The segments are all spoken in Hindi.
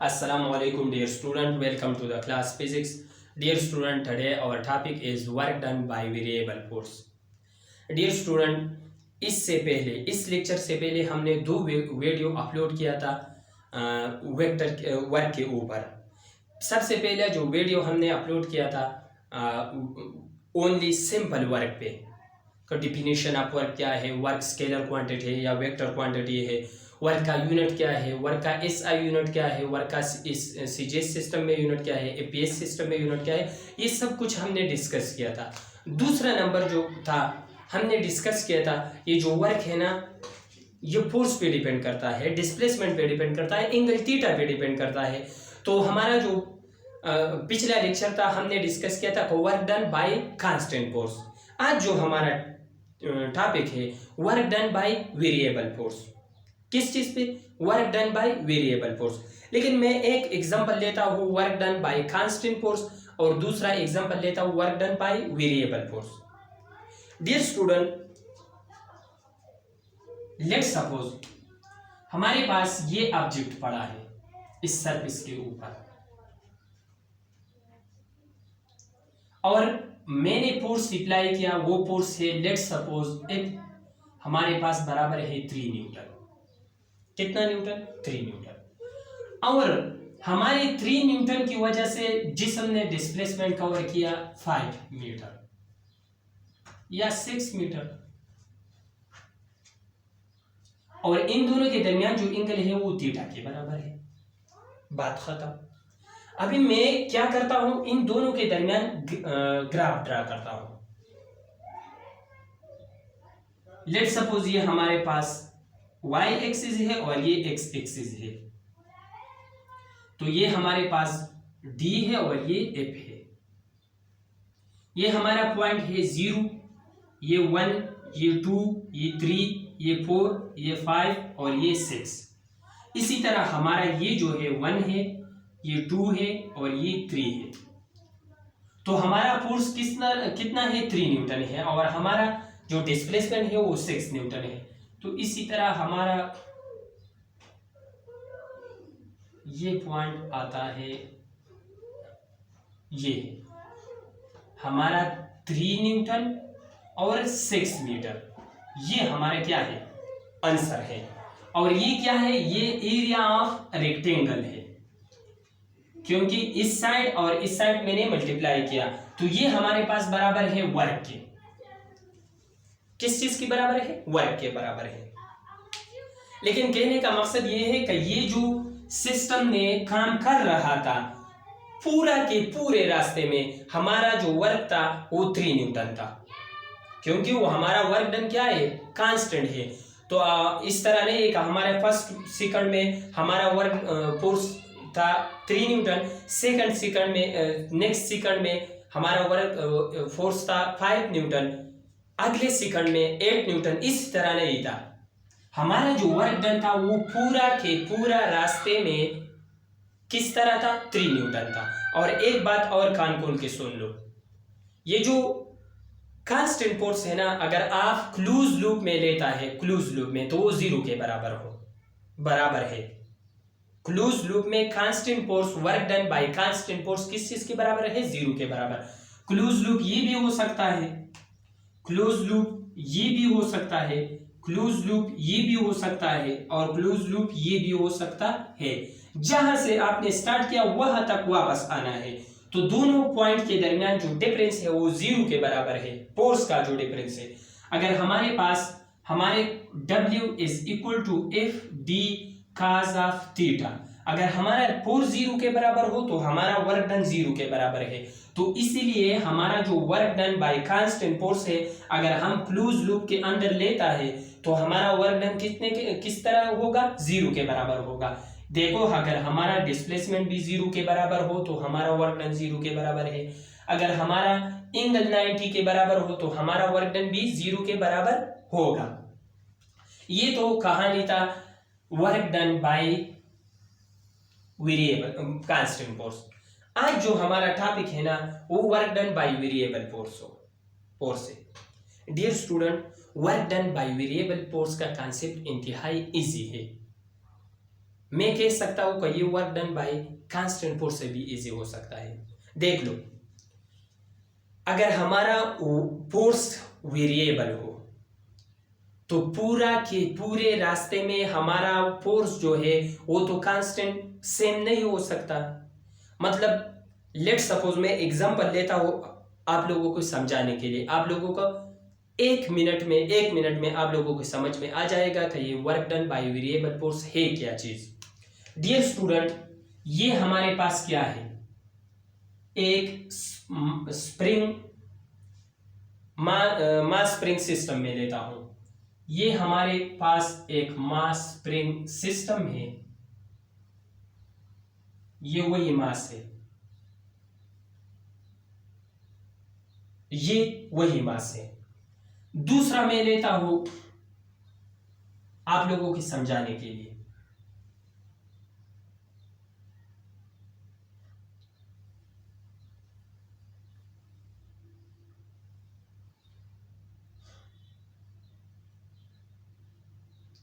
Assalamualaikum dear student, welcome to the class physics. Dear student, today our topic is work done by variable force. Dear student, इस लेक्चर से पहले हमने दो वीडियो अपलोड किया था वेक्टर वर्क के ऊपर। सबसे पहले जो वीडियो हमने अपलोड किया था ओनली सिंपल वर्क पे, तो डिफिनेशन ऑफ वर्क क्या है, वर्क स्केलर क्वांटिटी है या वेक्टर क्वांटिटी है, वर्क का यूनिट क्या है, वर्क का एसआई यूनिट क्या है, वर्क का सीजीएस सिस्टम में यूनिट क्या है, एपीएस सिस्टम में यूनिट क्या है, ये सब कुछ हमने डिस्कस किया था। दूसरा नंबर जो था हमने डिस्कस किया था, ये जो वर्क है ना, ये फोर्स पे डिपेंड करता है, डिस्प्लेसमेंट पे डिपेंड करता है, एंगल थीटा पे डिपेंड करता है। तो हमारा जो पिछला लेक्चर था हमने डिस्कस किया था work done by constant force. आज जो हमारा टॉपिक है work done by variable force. किस चीज पे? Work done by variable force. लेकिन मैं एक एग्जांपल लेता हूँ work done by constant force और दूसरा एग्जांपल लेता हूँ work done by variable force. Dear student, let's suppose हमारे पास ये ऑब्जेक्ट पड़ा है इस सरफेस के ऊपर और मैंने फोर्स अप्लाई किया, वो फोर्स है लेट्स सपोज इफ हमारे पास बराबर है 3 न्यूटन। कितना न्यूटन? 3 न्यूटन। और हमारे 3 न्यूटन की वजह से जिस्म ने डिस्प्लेसमेंट कवर किया 5 मीटर या 6 मीटर, और इन दोनों के दरमियान जो एंगल है वो थीटा के बराबर है। बात खत्म। अभी मैं क्या करता हूं, इन दोनों के दरमियान ग्राफ ड्रा करता हूं। लेट सपोज ये हमारे पास y एक्सिस है और ये x एक्सिस है, तो ये हमारे पास d है और ये f है। ये हमारा पॉइंट है 0, ये 1, ये 2, ये 3, ये 4, ये 5 और ये 6। इसी तरह हमारा ये जो है 1 है, ये 2 है और ये 3 है। तो हमारा फोर्स कितना है? 3 न्यूटन है और हमारा जो डिस्प्लेसमेंट है वो 6 न्यूटन है। तो इसी तरह हमारा ये पॉइंट आता है, ये हमारा 3 न्यूटन और 6 मीटर। ये हमारा क्या है? आंसर है। और ये क्या है? ये एरिया ऑफ रेक्टेंगल है, क्योंकि इस साइड और इस साइड मैंने मल्टीप्लाई किया, तो ये हमारे पास बराबर है वर्क के। किस चीज की बराबर है? वर्क के बराबर है। लेकिन कहने का मकसद ये है कि ये जो सिस्टम ने काम कर रहा था पूरा के पूरे रास्ते में हमारा जो वर्क था वो 3 न्यूटन था, क्योंकि वो हमारा वर्क डन क्या है? कांस्टेंट है। तो इस तरह नहीं कि हमारे फर्स्ट सेकंड में हमारा वर्क फोर्स था 3 न्यूटन, सेकंड सेकंड में नेक्स्ट सेकंड में हमारा वर्क फोर्स था 5 न्यूटन, अगले सेकंड में 8 न्यूटन। इस तरह नहीं था। हमारा जो वर्क डन था वो पूरा के पूरा रास्ते में किस तरह था? 3 न्यूटन था। और एक बात और कान खोल के सुन लो, ये जो कांस्टेंट फोर्स है ना, अगर आप क्लोज लूप में लेता है, क्लोज लूप में, तो वो 0 के बराबर है। क्लोज लूप में constant force, work done by constant force किस चीज के बराबर है? 0 के बराबर। क्लोज लूप ये भी हो सकता है, क्लोज लूप ये भी हो सकता है, क्लोज लूप ये भी हो सकता है और क्लोज लूप ये भी हो सकता है। जहां से आपने स्टार्ट किया वहां तक वापस आना है। तो दोनों पॉइंट के दरमियान जो डिफरेंस है वो 0 के बराबर है, फोर्स का जो डिफरेंस है। अगर हमारे पास हमारे W is equal to F D cos of theta, अगर हमारा फोर्स 0 के बराबर हो तो हमारा वर्क डन 0 के बराबर है। तो इसीलिए हमारा जो work done by constant force है, अगर हम क्लोज लूप के अंदर लेता है तो हमारा वर्क डन किस तरह होगा? 0 के बराबर होगा। देखो, अगर हमारा डिस्प्लेसमेंट भी 0 के बराबर हो तो हमारा वर्क डन 0 के बराबर है। अगर हमारा एंगल 90 के बराबर हो तो हमारा वर्क डन भी 0 के बराबर होगा। ये तो कहानी था work done by variable constant force. आज जो हमारा टॉपिक है ना वो work done by variable force है। Dear student, work done by variable force का कॉन्सेप्ट इंतहाई इजी है। मैं कह सकता हूं कि ये work done by constant force से भी इजी हो सकता है। देख लो, अगर हमारा फोर्स वेरिएबल हो तो पूरा के पूरे रास्ते में हमारा फोर्स जो है वो तो कांस्टेंट सेम नहीं हो सकता। मतलब लेट सपोज मैं एग्जांपल लेता हूं आप लोगों को समझाने के लिए, आप लोगों को एक मिनट में आप लोगों को समझ में आ जाएगा कि ये work done by variable force है क्या चीज। डियर स्टूडेंट, ये हमारे पास क्या है, एक स्प्रिंग मास स्प्रिंग सिस्टम में लेता हूं। ये हमारे पास एक मास स्प्रिंग सिस्टम है, ये वही मास है, ये वही मास है। दूसरा मैं लेता हूं आप लोगों को समझाने के लिए,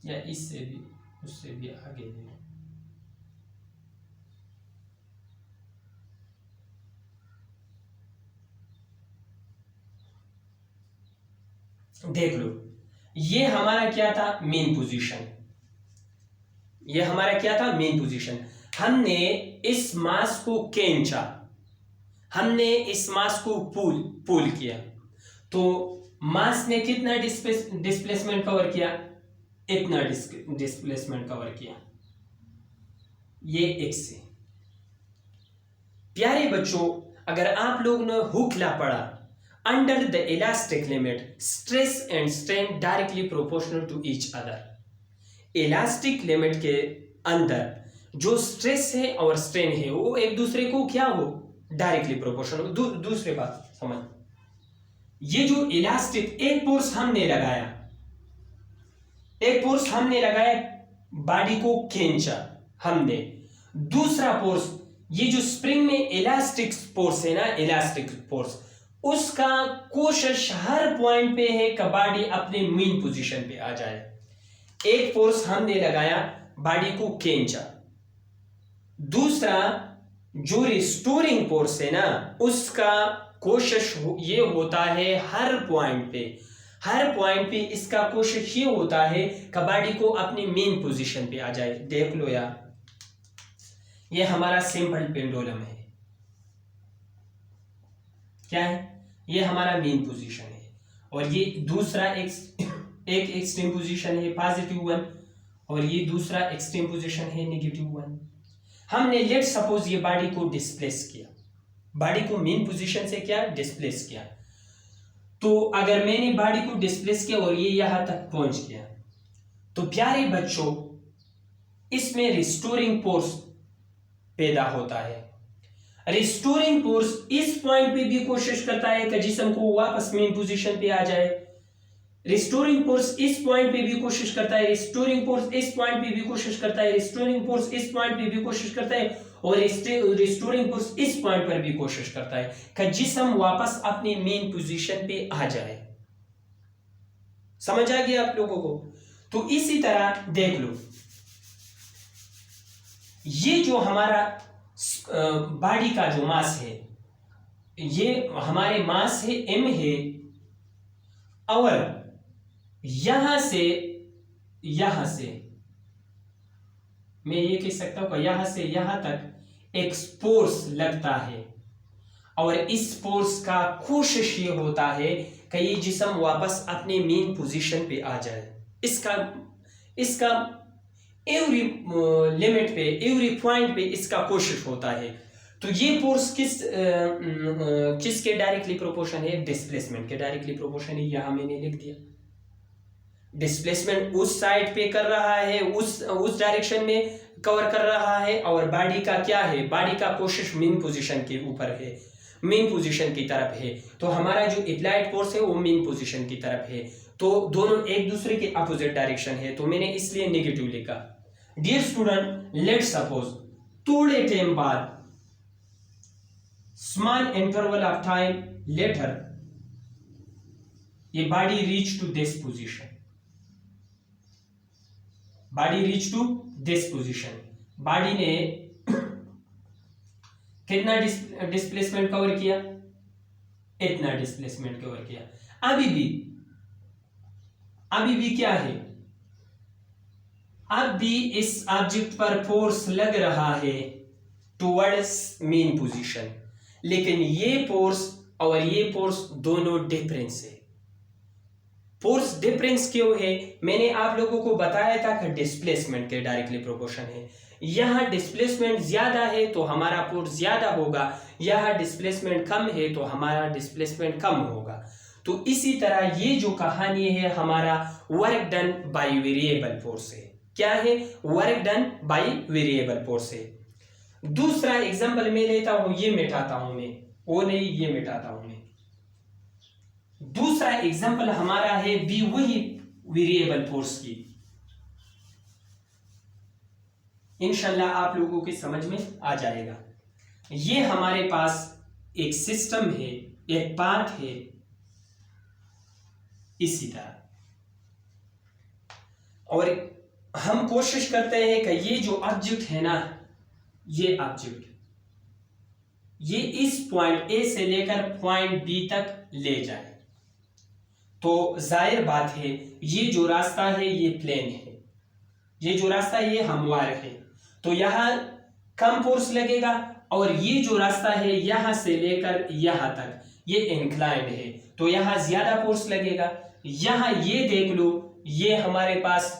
या इससे भी उससे भी आगे ले। देख लो, ये हमारा क्या था, मेन पोजीशन। ये हमारा क्या था, मेन पोजीशन। हमने इस मास को खींचा, हमने इस मास को पुल किया, तो मास ने कितना डिस्प्लेसमेंट कवर किया, इतना डिस्प्लेसमेंट कवर किया, ये x से। प्यारे बच्चों, अगर आप लोग ने हुक्ला पढ़ा, under the elastic limit stress and strain directly proportional to each other. Elastic limit के अंदर जो स्ट्रेस है और स्ट्रेन है वो एक दूसरे को क्या हो, डायरेक्टली प्रोपोर्शनल। दूसरी बात समझ, ये जो इलास्टिक एक फोर्स हमने लगाया, बॉडी को खींचा हमने, दूसरा फोर्स ये जो स्प्रिंग में इलास्टिक फोर्स है ना, इलास्टिक फोर्स, उसका कोशिश हर पॉइंट पे है कि बॉडी अपने मेन पोजीशन पे आ जाए। एक फोर्स हमने लगाया, बॉडी को खींचा, दूसरा जो रिस्टोरिंग फोर्स है ना, उसका कोशिश ये होता है हर पॉइंट पे इसका कोशिश ये होता है कि बॉडी को अपनी मेन पोजीशन पे आ जाए। देख लो यार, ये हमारा सिंपल पेंडुलम है, क्या है, ये हमारा मेन पोजीशन है, और ये दूसरा एक एक्सट्रीम पोजीशन है पॉजिटिव वन, और ये दूसरा एक्सट्रीम पोजीशन है नेगेटिव वन। हमने लेट सपोज ये बॉडी को डिस्प्लेस किया, बॉडी को मेन पोजीशन से क्या डिस्प्लेस किया, तो अगर मैंने बॉडी को डिस्प्लेस किया और ये यहां तक पहुंच गया, तो प्यारे बच्चों इसमें रिस्टोरिंग फोर्स पैदा होता है। रिस्टोरिंग फोर्स इस पॉइंट पे भी कोशिश करता है कि जिस्म को वापस मेन पोजीशन पे आ जाए, रिस्टोरिंग फोर्स इस पॉइंट पे भी कोशिश करता है, रिस्टोरिंग फोर्स इस पॉइंट पे भी कोशिश करता है, रिस्टोरिंग फोर्स इस पॉइंट पे भी कोशिश करता है, और रिस्टोरिंग फोर्स इस पॉइंट पर भी कोशिश करता है कि जिस्म वापस अपनी मेन पोजीशन पे आ जाए। समझ आ गया आप लोगों को? तो इसी तरह देख लो, ये जो हमारा बॉडी का जो मास है, ये हमारे मास है m है, और यहां से मैं ये कह सकता हूं कि यहां से यहां तक एक फोर्स लगता है, और इस फोर्स का कोशिश ये होता है कि ये जिस्म वापस अपने मेन पोजीशन पे आ जाए। इसका एवरी लिमिट पे, एवरी पॉइंट पे इसका कोशिश होता है। तो ये फोर्स किसके डायरेक्टली प्रोपोर्शन है, डिस्प्लेसमेंट के डायरेक्टली प्रोपोर्शन है। यहां मैंने लिख दिया, डिस्प्लेसमेंट उस साइड पे कर रहा है, उस डायरेक्शन में कवर कर रहा है, और बॉडी का क्या है, बॉडी का कोशिश मेन पोजीशन के ऊपर है, मेन पोजीशन की तरफ है। तो हमारा जो अप्लाइड फोर्स है वो मेन पोजीशन की तरफ है, तो दोनों एक दूसरे के अपोजिट डायरेक्शन है, तो मैंने इसलिए नेगेटिव लिखा। डियर स्टूडेंट, लेट सपोज थोड़े टाइम बाद, small interval of time later, ये body reach to this position, body reach to this position, body ने कितना डिस्प्लेसमेंट कवर किया, इतना डिस्प्लेसमेंट कवर किया। अभी भी क्या है, अब भी इस ऑब्जेक्ट पर फोर्स लग रहा है टुवर्ड्स मेन पोजीशन, लेकिन ये फोर्स और ये फोर्स दोनों डिफरेंस है। फोर्स डिफरेंस क्यों है? मैंने आप लोगों को बताया था कि डिस्प्लेसमेंट के डायरेक्टली प्रोपोर्शन है। यहां डिस्प्लेसमेंट ज्यादा है तो हमारा फोर्स ज्यादा होगा, यहां डिस्प्लेसमेंट कम है तो हमारा डिस्प्लेसमेंट कम होगा। तो इसी तरह ये जो कहानी है हमारा work done by variable force है। क्या है? Work done by variable force है। दूसरा एग्जांपल मैं लेता हूं, ये मिटाता हूं मैं, वो नहीं, ये मिटाता हूं मैं। दूसरा एग्जांपल हमारा है भी वही वेरिएबल फोर्स की। इंशाल्लाह आप लोगों के समझ में आ जाएगा। ये हमारे पास एक सिस्टम है, एक पार्ट है, इसी तरह, और हम कोशिश करते हैं कि ये जो ऑब्जेक्ट है ना, ये ऑब्जेक्ट ये इस पॉइंट ए से लेकर पॉइंट बी तक ले जाए। तो जाहिर बात है ये जो रास्ता है ये प्लेन है, ये जो रास्ता है ये हमवार है, तो यहां कम फोर्स लगेगा, और ये जो रास्ता है यहां से लेकर यहां तक ये इंक्लाइंड है, तो यहां ज्यादा फोर्स लगेगा। यहां ये देख लो, ये हमारे पास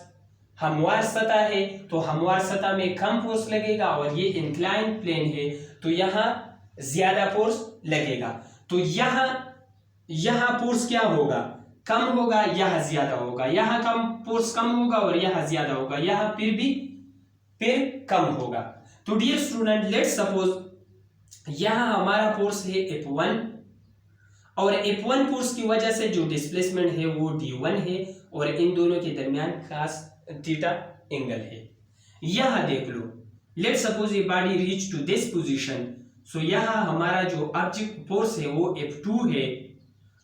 हमवार सतह है, तो हमवार सतह में कम फोर्स लगेगा, और ये इंक्लाइंड प्लेन है तो यहां ज्यादा फोर्स लगेगा। तो यहां फोर्स क्या होगा? कम होगा, यहां ज्यादा होगा, यहां कम फोर्स कम होगा और यहां ज्यादा होगा, यहां फिर कम होगा। तो डियर स्टूडेंट, लेट्स सपोज यहां हमारा फोर्स है F1, और F1 फोर्स की वजह से जो डिस्प्लेसमेंट है वो D1 है, और इन दोनों के दरमियान cos थीटा एंगल है। यहां देख लो, लेट्स सपोज ये body reach to this position, so यहां हमारा जो ऑब्जेक्ट फोर्स है वो F2 है,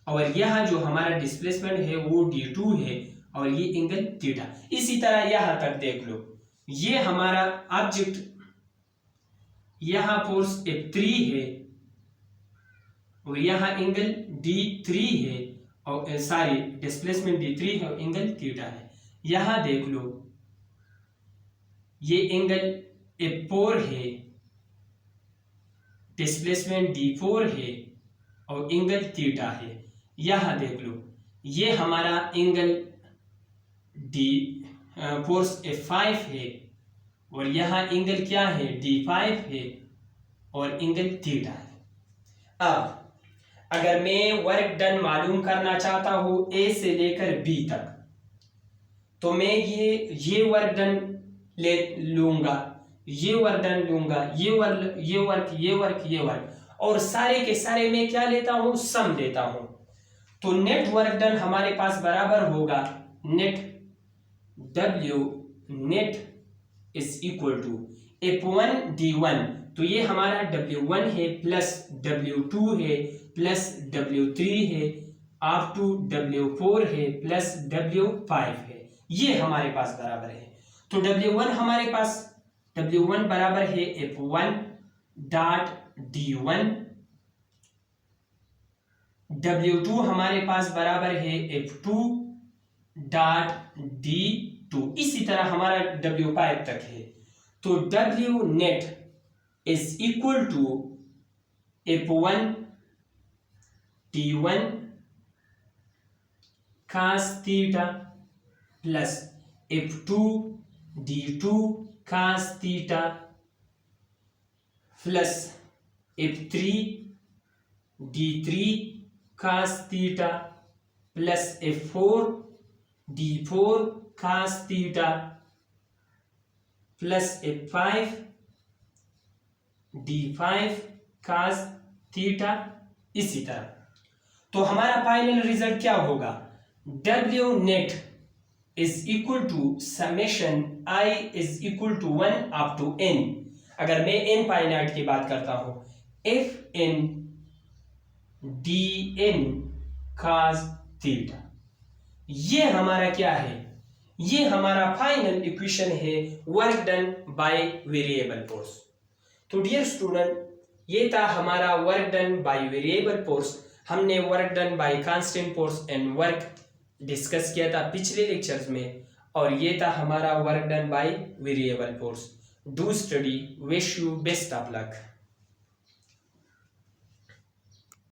और यहां जो हमारा डिस्प्लेसमेंट है वो D2 है, और ये एंगल थीटा। इसी तरह यहां तक देख लो, ये हमारा ऑब्जेक्ट, यहां फोर्स F3 है, और यहां एंगल D3 है, और सॉरी डिस्प्लेसमेंट D3 है और एंगल थीटा है। यहां देख लो, ये एंगल F4 है, डिस्प्लेसमेंट D4 है, और एंगल थीटा है। यहां देख लो, ये हमारा एंगल फोर्स F5 है, और यहां एंगल क्या है? D5 है, और एंगल थीटा है। अब अगर मैं वर्क डन मालूम करना चाहता हूं ए से लेकर बी तक, तो मैं ये वर्क डन ले लूंगा, ये वर्क डन लूंगा, ये वर्क, और सारे के सारे मैं क्या लेता हूं? सम लेता हूं। तो नेट वर्क डन हमारे पास बराबर होगा net W net is equal to F1 D1, तो ये हमारा W1 है प्लस W2 है प्लस W3 है अप टू W4 है प्लस W5 है, ये हमारे पास बराबर है। तो W1 हमारे पास, W1 बराबर है F1 डॉट D1, W2 हमारे पास बराबर है F2 डॉट D2, इसी तरह हमारा W5 तक है। तो W net is equal to F1 D1 cos theta plus F2 D2 cos theta plus F3 D3 cos theta plus F4 D4 cos theta plus F5 D5 cos theta, इसी तरह। तो हमारा फाइनल रिजल्ट क्या होगा? W net is equal to summation I is equal to 1 up to n। अगर मैं n फाइनाइट की बात करता हूं, Fn dn cos थीटा, ये हमारा क्या है? ये हमारा फाइनल इक्वेशन है work done by variable force. तो डियर स्टूडेंट, ये था हमारा work done by variable force. हमने work done by constant force and work discuss किया था पिछले लेक्चर्स में, और ये था हमारा work done by variable force. Do study, wish you best of luck.